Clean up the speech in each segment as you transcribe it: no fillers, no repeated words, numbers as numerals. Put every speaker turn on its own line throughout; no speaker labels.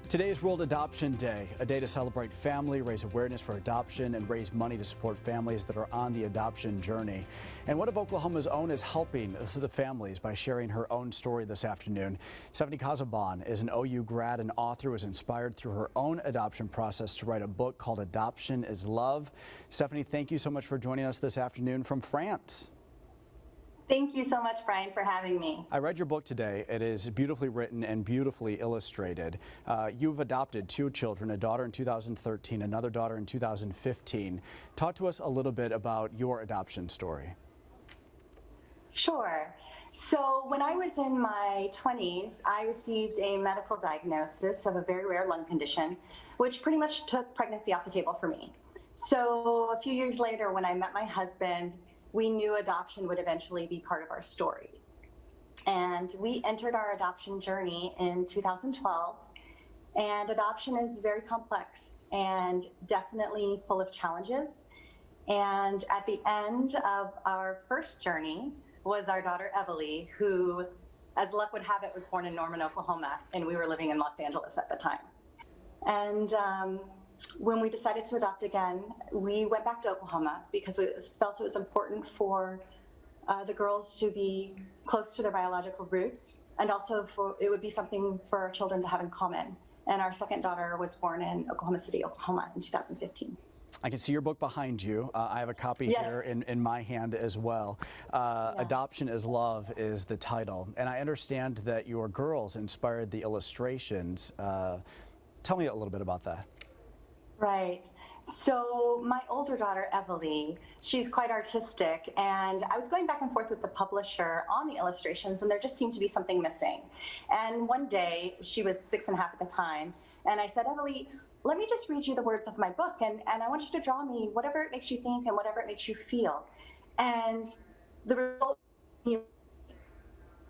Today is World Adoption Day, a day to celebrate family, raise awareness for adoption, and raise money to support families that are on the adoption journey. And one of Oklahoma's own is helping the families by sharing her own story this afternoon. Stephanie Casaubon is an OU grad and author who was inspired through her own adoption process to write a book called Adoption is Love. Stephanie, thank you so much for joining us this afternoon from France.
Thank you so much, Brian, for having me.
I read your book today. It is beautifully written and beautifully illustrated. You've adopted two children, a daughter in 2013, another daughter in 2015. Talk to us a little bit about your adoption story.
Sure. So when I was in my 20s, I received a medical diagnosis of a very rare lung condition, which pretty much took pregnancy off the table for me. So a few years later, when I met my husband, we knew adoption would eventually be part of our story. And we entered our adoption journey in 2012. And adoption is very complex and definitely full of challenges. And at the end of our first journey was our daughter, Evalie, who, as luck would have it, was born in Norman, Oklahoma, and we were living in Los Angeles at the time. And when we decided to adopt again, we went back to Oklahoma because we felt it was important for the girls to be close to their biological roots, and also it would be something for our children to have in common. And our second daughter was born in Oklahoma City, Oklahoma in 2015.
I can see your book behind you. I have a copy here in my hand as well. Adoption is Love is the title. And I understand that your girls inspired the illustrations. Tell me a little bit about that.
Right. So my older daughter, Evalie, she's quite artistic, and I was going back and forth with the publisher on the illustrations, and there just seemed to be something missing. And one day, she was 6.5 at the time, and I said, Evalie, let me just read you the words of my book, and I want you to draw me whatever it makes you think and whatever it makes you feel. And the result,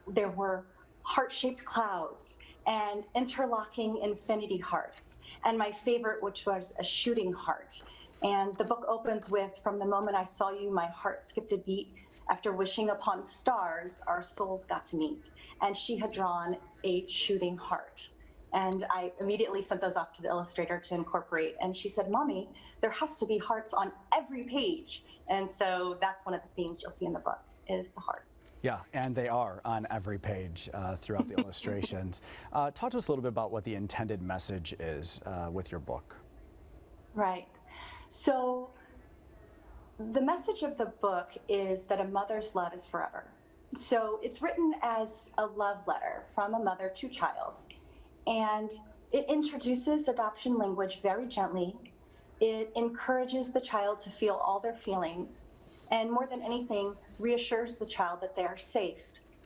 there were heart-shaped clouds and interlocking infinity hearts, and my favorite, which was a shooting heart. And the book opens with, from the moment I saw you, my heart skipped a beat. After wishing upon stars, our souls got to meet. And she had drawn a shooting heart. And I immediately sent those off to the illustrator to incorporate. And she said, Mommy, there has to be hearts on every page. And so that's one of the themes you'll see in the book, is the hearts.
Yeah, and they are on every page throughout the illustrations. Talk to us a little bit about what the intended message is with your book.
Right. So the message of the book is that a mother's love is forever. So it's written as a love letter from a mother to child. And it introduces adoption language very gently. It encourages the child to feel all their feelings, and more than anything, reassures the child that they are safe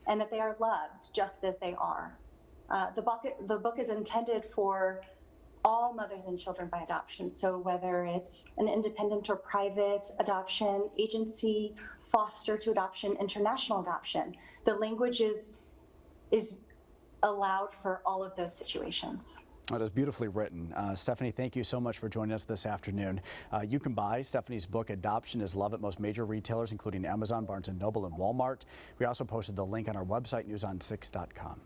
and that they are loved just as they are. The book is intended for all mothers and children by adoption. So whether it's an independent or private adoption, agency, foster to adoption, international adoption, the language is allowed for all of those situations.
It is beautifully written. Stephanie, thank you so much for joining us this afternoon. You can buy Stephanie's book, Adoption is Love, at most major retailers, including Amazon, Barnes & Noble, and Walmart. We also posted the link on our website, newson6.com.